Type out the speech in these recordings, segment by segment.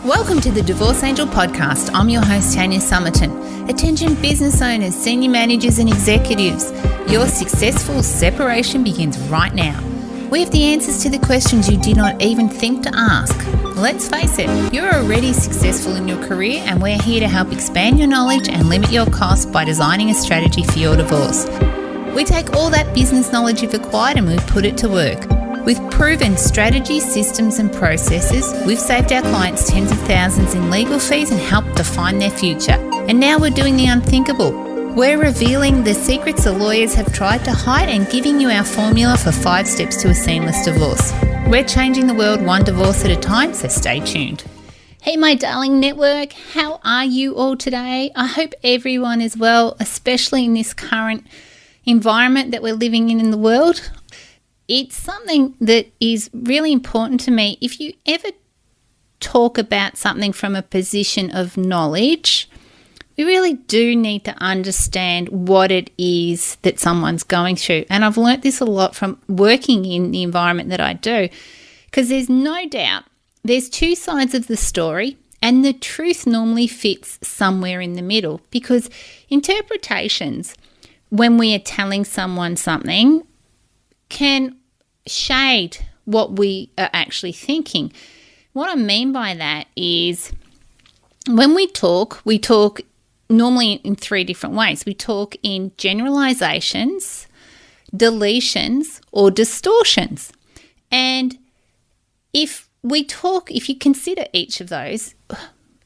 Welcome to the Divorce Angel podcast. I'm your host, Tanya Summerton. Attention business owners, senior managers and executives. Your successful separation begins right now. We have the answers to the questions you did not even think to ask. Let's face it, you're already successful in your career and we're here to help expand your knowledge and limit your costs by designing a strategy for your divorce. We take all that business knowledge you've acquired and we put it to work. With proven strategies, systems and processes, we've saved our clients tens of thousands in legal fees and helped define their future. And now we're doing the unthinkable. We're revealing the secrets the lawyers have tried to hide and giving you our formula for 5 steps to a seamless divorce. We're changing the world one divorce at a time, so stay tuned. Hey, my darling network, how are you all today? I hope everyone is well, especially in this current environment that we're living in the world. It's something that is really important to me. If you ever talk about something from a position of knowledge, we really do need to understand what it is that someone's going through. And I've learnt this a lot from working in the environment that I do, because there's no doubt there's 2 sides of the story and the truth normally fits somewhere in the middle, because interpretations, when we are telling someone something, can shade what we are actually thinking. What I mean by that is when we talk normally in 3 different ways. We talk in generalizations, deletions, or distortions. And if you consider each of those,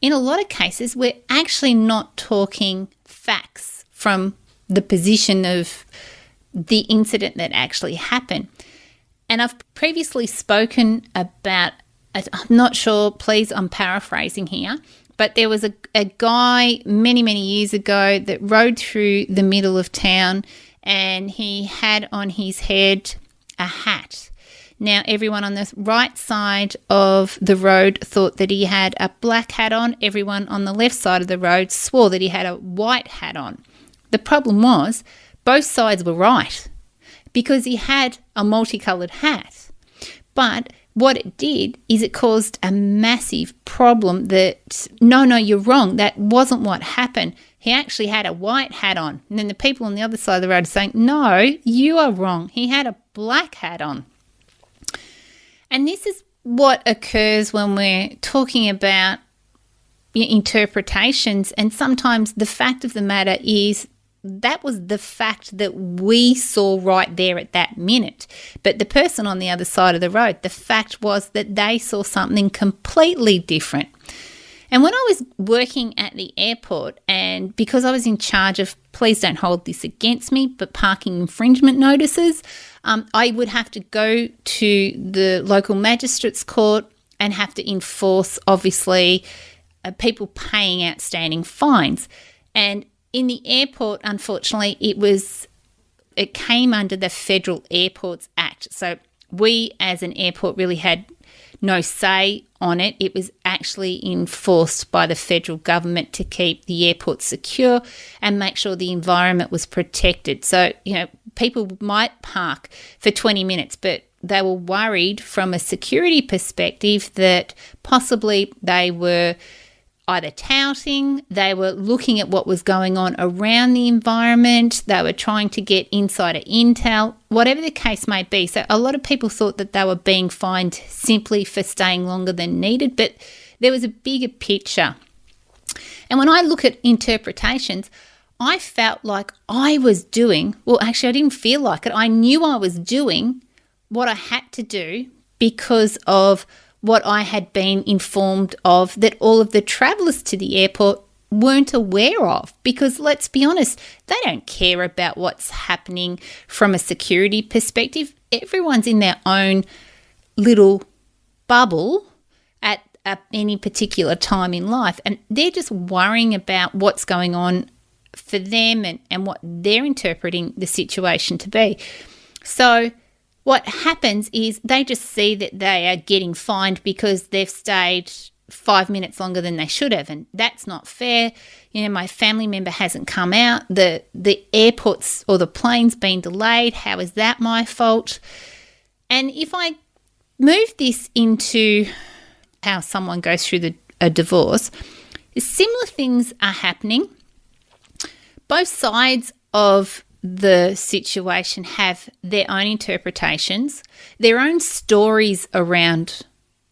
in a lot of cases, we're actually not talking facts from the position of the incident that actually happened. And I've previously spoken about, I'm not sure, please, I'm paraphrasing here, but there was a guy many, many years ago that rode through the middle of town and he had on his head a hat. Now, everyone on the right side of the road thought that he had a black hat on. Everyone on the left side of the road swore that he had a white hat on. The problem was both sides were right because he had a multicoloured hat. But what it did is it caused a massive problem that, no, you're wrong. That wasn't what happened. He actually had a white hat on. And then the people on the other side of the road are saying, no, you are wrong. He had a black hat on. And this is what occurs when we're talking about interpretations. And sometimes the fact of the matter is that was the fact that we saw right there at that minute. But the person on the other side of the road, the fact was that they saw something completely different. And when I was working at the airport, and because I was in charge of, please don't hold this against me, but parking infringement notices, I would have to go to the local magistrate's court and have to enforce, obviously, people paying outstanding fines. And in the airport, unfortunately, it came under the Federal Airports Act. So we as an airport really had no say on it. It was actually enforced by the federal government to keep the airport secure and make sure the environment was protected. So, people might park for 20 minutes, but they were worried from a security perspective that possibly they were either touting, they were looking at what was going on around the environment, they were trying to get insider intel, whatever the case may be. So a lot of people thought that they were being fined simply for staying longer than needed, but there was a bigger picture. And when I look at interpretations, I felt like I was doing, well, actually I didn't feel like it. I knew I was doing what I had to do because of what I had been informed of that all of the travellers to the airport weren't aware of, because let's be honest, they don't care about what's happening from a security perspective. Everyone's in their own little bubble at any particular time in life, and they're just worrying about what's going on for them and what they're interpreting the situation to be. So what happens is they just see that they are getting fined because they've stayed 5 minutes longer than they should have, and that's not fair. My family member hasn't come out. The airport's or the plane's been delayed. How is that my fault? And if I move this into how someone goes through a divorce, similar things are happening. Both sides of the situation have their own interpretations, their own stories around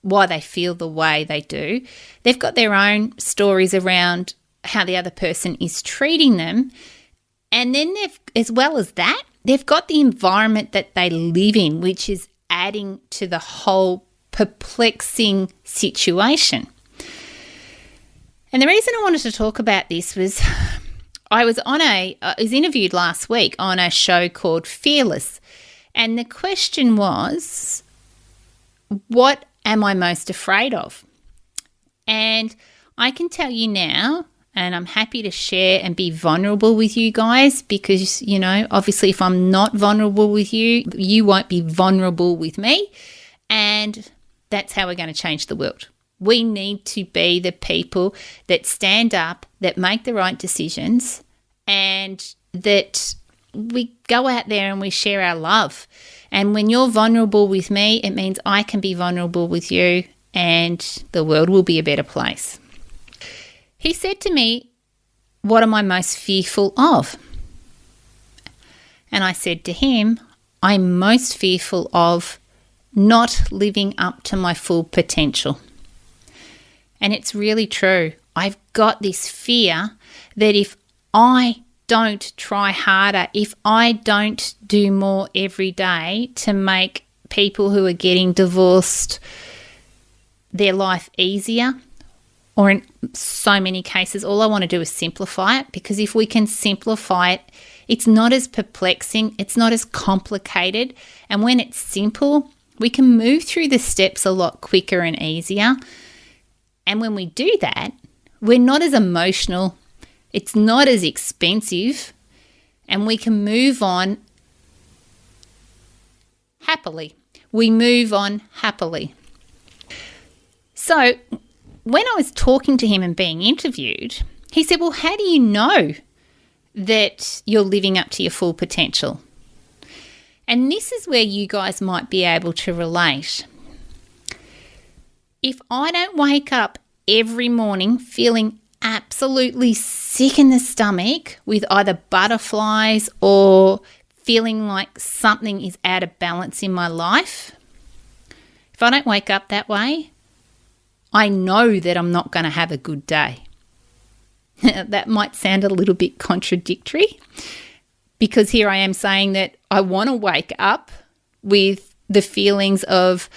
why they feel the way they do. They've got their own stories around how the other person is treating them. And then as well as that, they've got the environment that they live in, which is adding to the whole perplexing situation. And the reason I wanted to talk about this was I was interviewed last week on a show called Fearless. And the question was, what am I most afraid of? And I can tell you now, and I'm happy to share and be vulnerable with you guys because, obviously if I'm not vulnerable with you, you won't be vulnerable with me. And that's how we're going to change the world. We need to be the people that stand up, that make the right decisions, and that we go out there and we share our love. And when you're vulnerable with me, it means I can be vulnerable with you and the world will be a better place. He said to me, what am I most fearful of? And I said to him, I'm most fearful of not living up to my full potential. And it's really true. I've got this fear that if I don't try harder, if I don't do more every day to make people who are getting divorced their life easier, or in so many cases, all I want to do is simplify it, because if we can simplify it, it's not as perplexing, it's not as complicated. And when it's simple, we can move through the steps a lot quicker and easier. And when we do that, we're not as emotional, it's not as expensive, and we can move on happily. We move on happily. So when I was talking to him and being interviewed, he said, well, how do you know that you're living up to your full potential? And this is where you guys might be able to relate. If I don't wake up every morning feeling absolutely sick in the stomach with either butterflies or feeling like something is out of balance in my life, if I don't wake up that way, I know that I'm not going to have a good day. That might sound a little bit contradictory, because here I am saying that I want to wake up with the feelings of,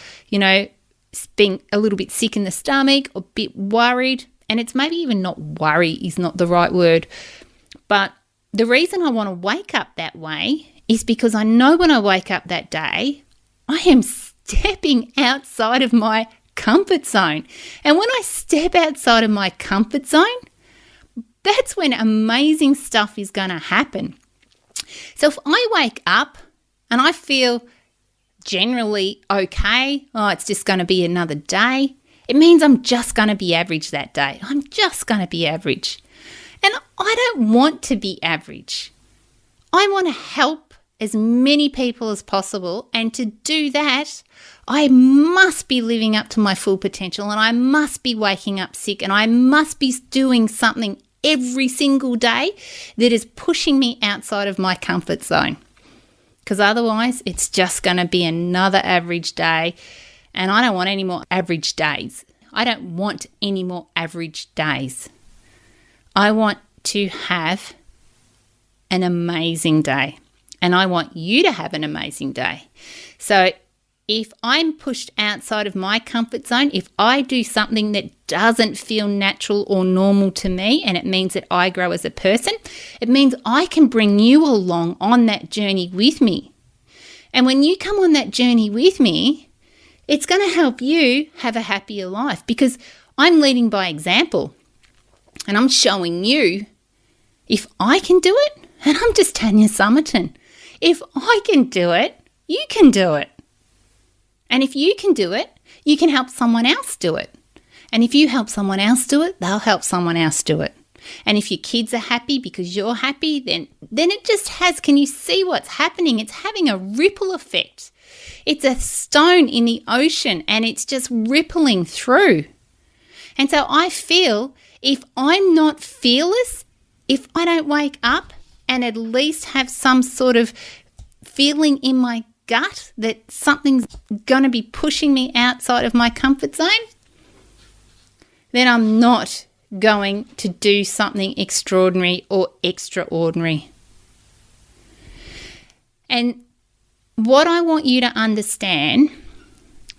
being a little bit sick in the stomach, or a bit worried. And it's maybe even not worry is not the right word. But the reason I want to wake up that way is because I know when I wake up that day, I am stepping outside of my comfort zone. And when I step outside of my comfort zone, that's when amazing stuff is going to happen. So if I wake up and I feel generally okay, it's just going to be another day, it means I'm just going to be average that day. I'm just going to be average. And I don't want to be average. I want to help as many people as possible. And to do that, I must be living up to my full potential, and I must be waking up sick, and I must be doing something every single day that is pushing me outside of my comfort zone. Because otherwise, it's just going to be another average day. And I don't want any more average days. I don't want any more average days. I want to have an amazing day. And I want you to have an amazing day. So if I'm pushed outside of my comfort zone, if I do something that doesn't feel natural or normal to me, and it means that I grow as a person, it means I can bring you along on that journey with me. And when you come on that journey with me, it's going to help you have a happier life, because I'm leading by example, and I'm showing you if I can do it, and I'm just Tanya Somerton. If I can do it, you can do it. And if you can do it, you can help someone else do it. And if you help someone else do it, they'll help someone else do it. And if your kids are happy because you're happy, then it just has, can you see what's happening? It's having a ripple effect. It's a stone in the ocean and it's just rippling through. And so I feel if I'm not fearless, if I don't wake up and at least have some sort of feeling in my gut that something's going to be pushing me outside of my comfort zone, then I'm not going to do something extraordinary or extraordinary. And what I want you to understand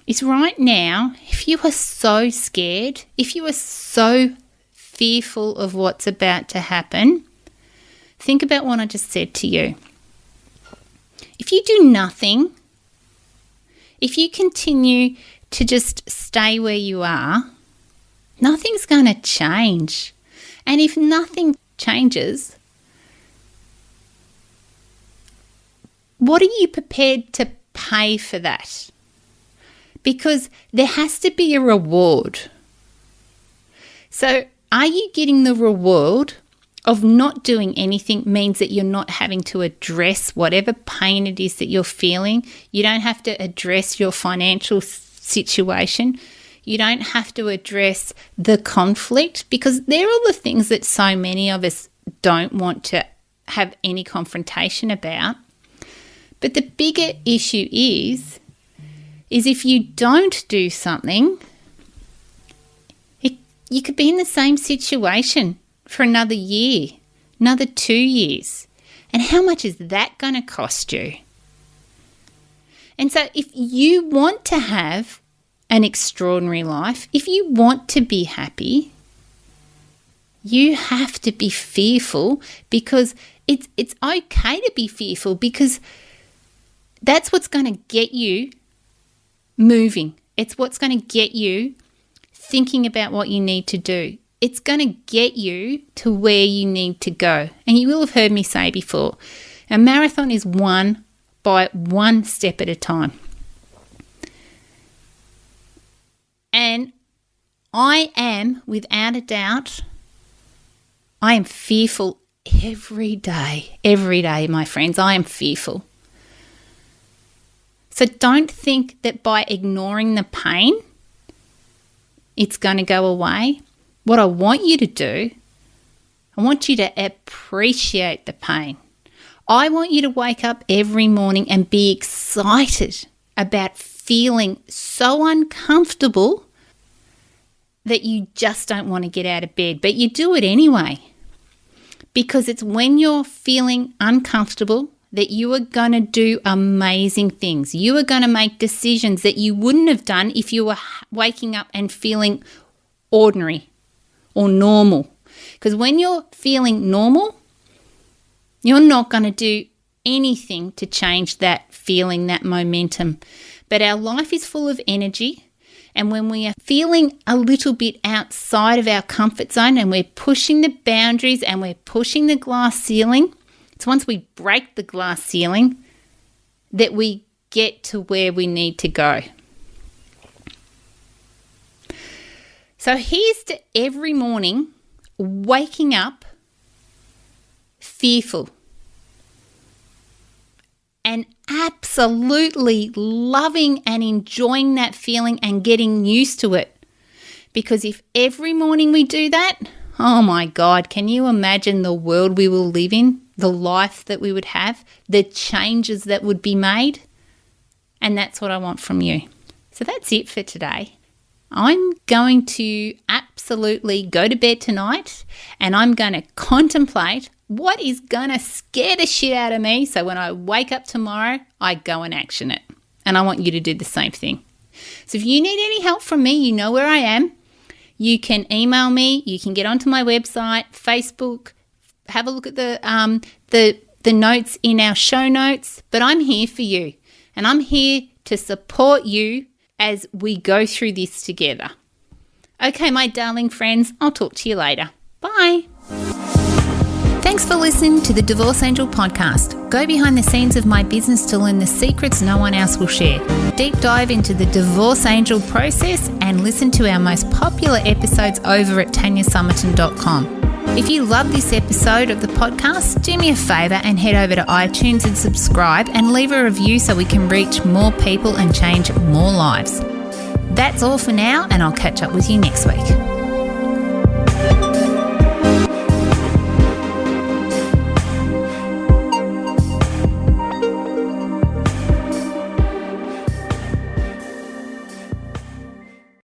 is right now, if you are so scared, if you are so fearful of what's about to happen, think about what I just said to you. If you do nothing, if you continue to just stay where you are, nothing's going to change. And if nothing changes, what are you prepared to pay for that? Because there has to be a reward. So are you getting the reward of not doing anything means that you're not having to address whatever pain it is that you're feeling? You don't have to address your financial situation. You don't have to address the conflict, because they're all the things that so many of us don't want to have any confrontation about. But the bigger issue is if you don't do something, you could be in the same situation for another year, another 2 years. And how much is that going to cost you? And so if you want to have an extraordinary life, if you want to be happy, you have to be fearful, because it's okay to be fearful, because that's what's going to get you moving. It's what's going to get you thinking about what you need to do. It's going to get you to where you need to go. And you will have heard me say before, a marathon is won by one step at a time. And I am, without a doubt, I am fearful every day. Every day, my friends, I am fearful. So don't think that by ignoring the pain, it's going to go away. What I want you to do, I want you to appreciate the pain. I want you to wake up every morning and be excited about feeling so uncomfortable that you just don't want to get out of bed, but you do it anyway. Because it's when you're feeling uncomfortable that you are going to do amazing things. You are going to make decisions that you wouldn't have done if you were waking up and feeling ordinary or normal. Because when you're feeling normal, you're not going to do anything to change that feeling, that momentum. But our life is full of energy. And when we are feeling a little bit outside of our comfort zone and we're pushing the boundaries and we're pushing the glass ceiling, it's once we break the glass ceiling that we get to where we need to go. So here's to every morning waking up fearful and absolutely loving and enjoying that feeling and getting used to it. Because if every morning we do that, oh my God, can you imagine the world we will live in, the life that we would have, the changes that would be made? And that's what I want from you. So that's it for today. I'm going to absolutely go to bed tonight and I'm going to contemplate what is going to scare the shit out of me, so when I wake up tomorrow, I go and action it. And I want you to do the same thing. So if you need any help from me, you know where I am. You can email me. You can get onto my website, Facebook, have a look at the notes in our show notes. But I'm here for you, and I'm here to support you as we go through this together. Okay, my darling friends, I'll talk to you later. Bye. Thanks for listening to the Divorce Angel podcast. Go behind the scenes of my business to learn the secrets no one else will share. Deep dive into the Divorce Angel process and listen to our most popular episodes over at tanyasummerton.com. If you love this episode of the podcast, do me a favour and head over to iTunes and subscribe and leave a review so we can reach more people and change more lives. That's all for now, and I'll catch up with you next week.